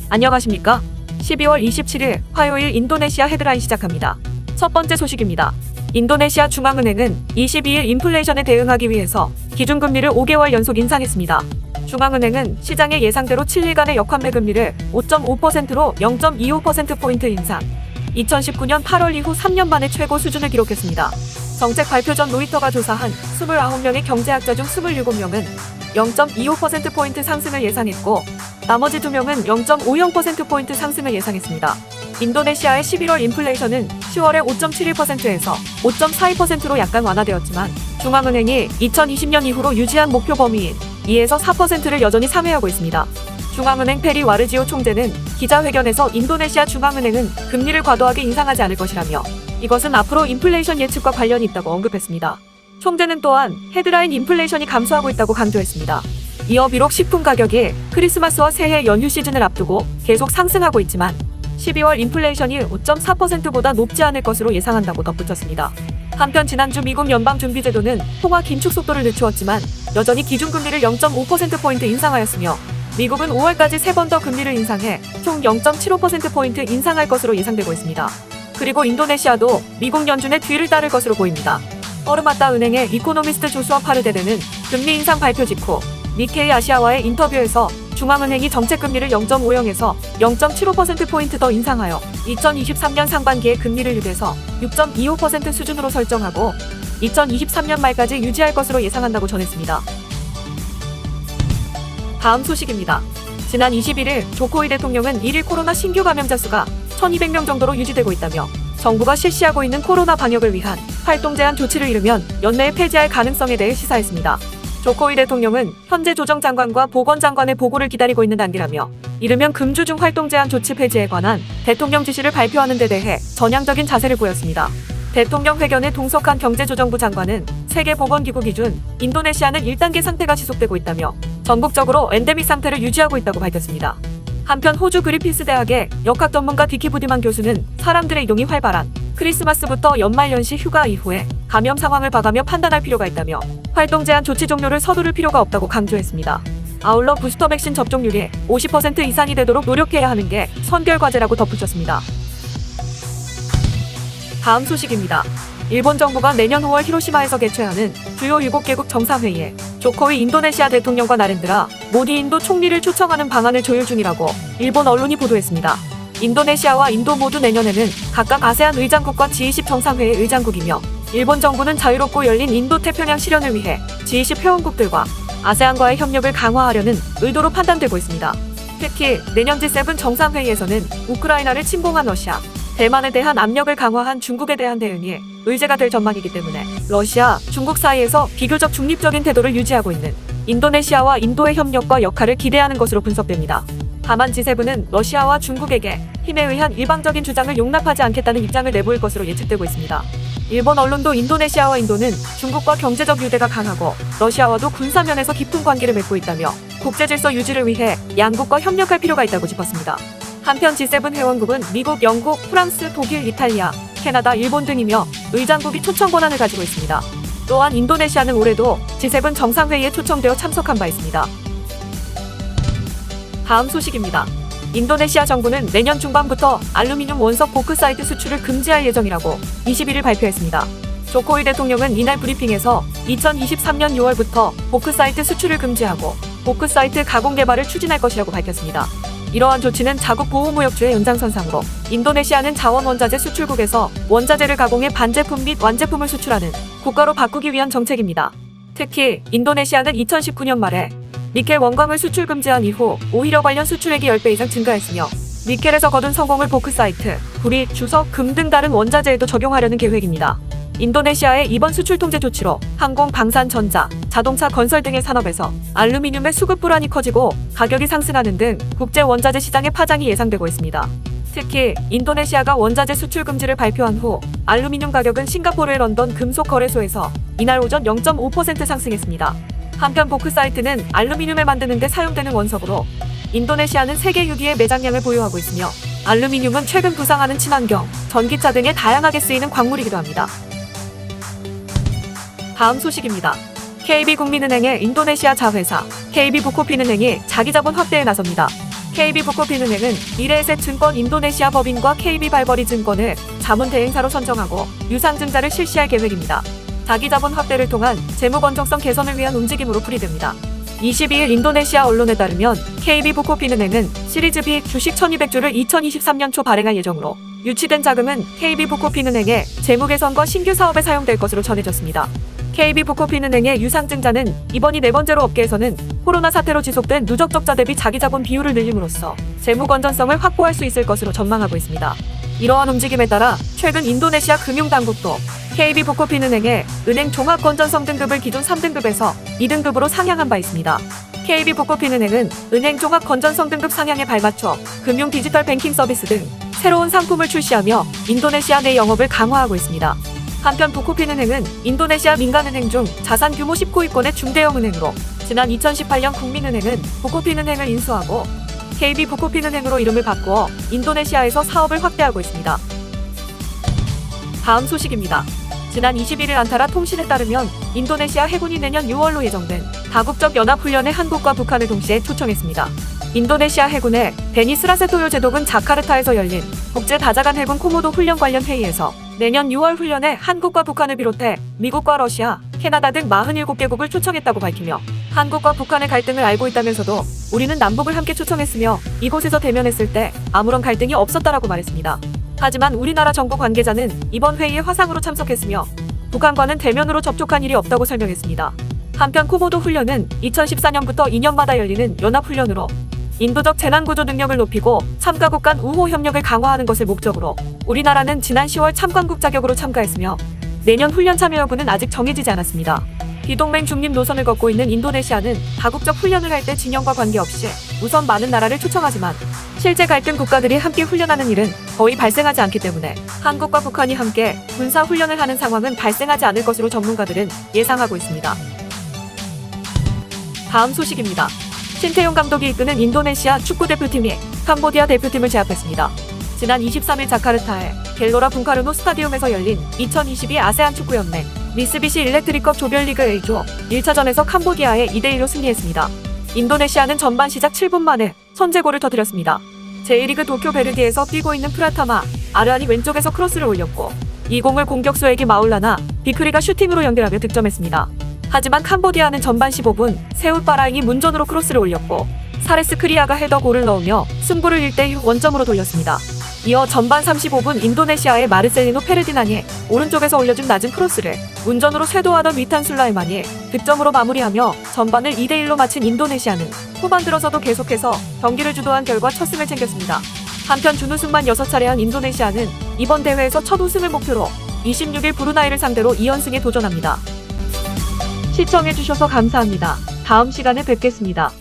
안녕하십니까? 12월 27일 화요일 인도네시아 헤드라인 시작합니다. 첫 번째 소식입니다. 인도네시아 중앙은행은 22일 인플레이션에 대응하기 위해서 기준금리를 5개월 연속 인상했습니다. 중앙은행은 시장의 예상대로 7일간의 역환매 금리를 5.5%로 0.25%포인트 인상, 2019년 8월 이후 3년 만에 최고 수준을 기록했습니다. 정책 발표 전 로이터가 조사한 29명의 경제학자 중 27명은 0.25%포인트 상승을 예상했고 나머지 2명은 0.50%포인트 상승을 예상했습니다. 인도네시아의 11월 인플레이션은 10월에 5.71%에서 5.42%로 약간 완화되었지만 중앙은행이 2020년 이후로 유지한 목표 범위인 2에서 4%를 여전히 상회하고 있습니다. 중앙은행 페리 와르지오 총재는 기자회견에서 인도네시아 중앙은행은 금리를 과도하게 인상하지 않을 것이라며 이것은 앞으로 인플레이션 예측과 관련이 있다고 언급했습니다. 총재는 또한 헤드라인 인플레이션이 감소하고 있다고 강조했습니다. 이어 비록 식품 가격이 크리스마스와 새해 연휴 시즌을 앞두고 계속 상승하고 있지만 12월 인플레이션이 5.4%보다 높지 않을 것으로 예상한다고 덧붙였습니다. 한편 지난주 미국 연방준비제도는 통화 긴축 속도를 늦추었지만 여전히 기준금리를 0.5%포인트 인상하였으며 미국은 5월까지 3번 더 금리를 인상해 총 0.75%포인트 인상할 것으로 예상되고 있습니다. 그리고 인도네시아도 미국 연준의 뒤를 따를 것으로 보입니다. 어르마따 은행의 이코노미스트 조수아 파르데르는 금리 인상 발표 직후 니케이 아시아와의 인터뷰에서 중앙은행이 정책금리를 0.50에서 0.75%포인트 더 인상하여 2023년 상반기에 금리를 6에서 6.25% 수준으로 설정하고 2023년 말까지 유지할 것으로 예상한다고 전했습니다. 다음 소식입니다. 지난 21일 조코이 대통령은 1일 코로나 신규 감염자 수가 1200명 정도로 유지되고 있다며 정부가 실시하고 있는 코로나 방역을 위한 활동 제한 조치를 이르면 연내에 폐지할 가능성에 대해 시사했습니다. 조코이 대통령은 현재 조정장관과 보건장관의 보고를 기다리고 있는 단계라며 이르면 금주 중 활동 제한 조치 폐지에 관한 대통령 지시를 발표하는 데 대해 전향적인 자세를 보였습니다. 대통령 회견에 동석한 경제조정부 장관은 세계보건기구 기준 인도네시아는 1단계 상태가 지속되고 있다며 전국적으로 엔데믹 상태를 유지하고 있다고 밝혔습니다. 한편 호주 그리피스 대학의 역학 전문가 디키 부디만 교수는 사람들의 이동이 활발한 크리스마스부터 연말연시 휴가 이후에 감염 상황을 봐가며 판단할 필요가 있다며 활동 제한 조치 종료를 서두를 필요가 없다고 강조했습니다. 아울러 부스터 백신 접종률이 50% 이상이 되도록 노력해야 하는 게 선결 과제라고 덧붙였습니다. 다음 소식입니다. 일본 정부가 내년 5월 히로시마에서 개최하는 주요 7개국 정상회의에 조코이 인도네시아 대통령과 나렌드라 모디 인도 총리를 초청하는 방안을 조율 중이라고 일본 언론이 보도했습니다. 인도네시아와 인도 모두 내년에는 각각 아세안 의장국과 G20 정상회의 의장국이며 일본 정부는 자유롭고 열린 인도-태평양 실현을 위해 G20 회원국들과 아세안과의 협력을 강화하려는 의도로 판단되고 있습니다. 특히 내년 G7 정상회의에서는 우크라이나를 침공한 러시아, 대만에 대한 압력을 강화한 중국에 대한 대응이 의제가 될 전망이기 때문에 러시아, 중국 사이에서 비교적 중립적인 태도를 유지하고 있는 인도네시아와 인도의 협력과 역할을 기대하는 것으로 분석됩니다. 다만 G7은 러시아와 중국에게 힘에 의한 일방적인 주장을 용납하지 않겠다는 입장을 내보일 것으로 예측되고 있습니다. 일본 언론도 인도네시아와 인도는 중국과 경제적 유대가 강하고 러시아와도 군사면에서 깊은 관계를 맺고 있다며 국제질서 유지를 위해 양국과 협력할 필요가 있다고 짚었습니다. 한편 G7 회원국은 미국, 영국, 프랑스, 독일, 이탈리아, 캐나다, 일본 등이며 의장국이 초청 권한을 가지고 있습니다. 또한 인도네시아는 올해도 G7 정상회의에 초청되어 참석한 바 있습니다. 다음 소식입니다. 인도네시아 정부는 내년 중반부터 알루미늄 원석 보크사이트 수출을 금지할 예정이라고 21일 발표했습니다. 조코이 대통령은 이날 브리핑에서 2023년 6월부터 보크사이트 수출을 금지하고 보크사이트 가공 개발을 추진할 것이라고 밝혔습니다. 이러한 조치는 자국 보호무역주의 연장선상으로 인도네시아는 자원원자재 수출국에서 원자재를 가공해 반제품 및 완제품을 수출하는 국가로 바꾸기 위한 정책입니다. 특히 인도네시아는 2019년 말에 니켈 원광을 수출 금지한 이후 오히려 관련 수출액이 10배 이상 증가했으며 니켈에서 거둔 성공을 보크사이트, 구리, 주석, 금 등 다른 원자재에도 적용하려는 계획입니다. 인도네시아의 이번 수출 통제 조치로 항공, 방산, 전자, 자동차, 건설 등의 산업에서 알루미늄의 수급 불안이 커지고 가격이 상승하는 등 국제 원자재 시장의 파장이 예상되고 있습니다. 특히 인도네시아가 원자재 수출 금지를 발표한 후 알루미늄 가격은 싱가포르의 런던 금속 거래소에서 이날 오전 0.5% 상승했습니다. 한편 보크사이트는 알루미늄을 만드는 데 사용되는 원석으로 인도네시아는 세계 6위의 매장량을 보유하고 있으며 알루미늄은 최근 부상하는 친환경, 전기차 등에 다양하게 쓰이는 광물이기도 합니다. 다음 소식입니다. KB국민은행의 인도네시아 자회사 KB부코핀은행이 자기자본 확대에 나섭니다. KB부코핀은행은 미래에셋증권 인도네시아 법인과 KB발버리증권을 자문 대행사로 선정하고 유상증자를 실시할 계획입니다. 자기자본 확대를 통한 재무 건전성 개선을 위한 움직임으로 풀이됩니다. 22일 인도네시아 언론에 따르면 KB부코핀은행은 시리즈 B 주식 1200주를 2023년 초 발행할 예정으로 유치된 자금은 KB부코핀은행의 재무 개선과 신규 사업에 사용될 것으로 전해졌습니다. KB부코핀은행의 유상증자는 이번이 네 번째로 업계에서는 코로나 사태로 지속된 누적 적자 대비 자기자본 비율을 늘림으로써 재무 건전성을 확보할 수 있을 것으로 전망하고 있습니다. 이러한 움직임에 따라 최근 인도네시아 금융당국도 KB부코핀은행의 은행 종합 건전성 등급을 기존 3등급에서 2등급으로 상향한 바 있습니다. KB부코핀은행은 은행 종합 건전성 등급 상향에 발맞춰 금융 디지털 뱅킹 서비스 등 새로운 상품을 출시하며 인도네시아 내 영업을 강화하고 있습니다. 한편 부코핀은행은 인도네시아 민간은행 중 자산 규모 19위권의 중대형 은행으로 지난 2018년 국민은행은 부코핀은행을 인수하고 KB부코핀은행으로 이름을 바꾸어 인도네시아에서 사업을 확대하고 있습니다. 다음 소식입니다. 지난 21일 안타라 통신에 따르면 인도네시아 해군이 내년 6월로 예정된 다국적 연합훈련에 한국과 북한을 동시에 초청했습니다. 인도네시아 해군의 베니스라세토요 제독은 자카르타에서 열린 국제다자간 해군 코모도 훈련 관련 회의에서 내년 6월 훈련에 한국과 북한을 비롯해 미국과 러시아, 캐나다 등 47개국을 초청했다고 밝히며 한국과 북한의 갈등을 알고 있다면서도 우리는 남북을 함께 초청했으며 이곳에서 대면했을 때 아무런 갈등이 없었다라고 말했습니다. 하지만 우리나라 정부 관계자는 이번 회의에 화상으로 참석했으며 북한과는 대면으로 접촉한 일이 없다고 설명했습니다. 한편 코모도 훈련은 2014년부터 2년마다 열리는 연합훈련으로 인도적 재난구조 능력을 높이고 참가국 간 우호 협력을 강화하는 것을 목적으로 우리나라는 지난 10월 참관국 자격으로 참가했으며 내년 훈련 참여 여부는 아직 정해지지 않았습니다. 비동맹 중립 노선을 걷고 있는 인도네시아는 다국적 훈련을 할 때 진영과 관계없이 우선 많은 나라를 초청하지만 실제 갈등 국가들이 함께 훈련하는 일은 거의 발생하지 않기 때문에 한국과 북한이 함께 군사 훈련을 하는 상황은 발생하지 않을 것으로 전문가들은 예상하고 있습니다. 다음 소식입니다. 신태용 감독이 이끄는 인도네시아 축구대표팀이 캄보디아 대표팀을 제압했습니다. 지난 23일 자카르타의 갤로라 붕카르노 스타디움에서 열린 2022 아세안 축구연맹 미쓰비시 일렉트릭컵 조별리그 A조 1차전에서 캄보디아에 2대1로 승리했습니다. 인도네시아는 전반 시작 7분 만에 선제골을 터뜨렸습니다. 제1리그 도쿄 베르디에서 뛰고 있는 프라타마 아르안이 왼쪽에서 크로스를 올렸고 이 공을 공격수 에기 마울라나 비크리가 슈팅으로 연결하며 득점했습니다. 하지만 캄보디아는 전반 15분 세울 바라잉이 문전으로 크로스를 올렸고 사레스 크리아가 헤더 골을 넣으며 승부를 1대1 원점으로 돌렸습니다. 이어 전반 35분 인도네시아의 마르셀리노 페르디난이 오른쪽에서 올려준 낮은 크로스를 문전으로 쇄도하던 위탄 술라이만이 득점으로 마무리하며 전반을 2대1로 마친 인도네시아는 후반 들어서도 계속해서 경기를 주도한 결과 첫 승을 챙겼습니다. 한편 준우승만 6차례 한 인도네시아는 이번 대회에서 첫 우승을 목표로 26일 브루나이를 상대로 2연승에 도전합니다. 시청해주셔서 감사합니다. 다음 시간에 뵙겠습니다.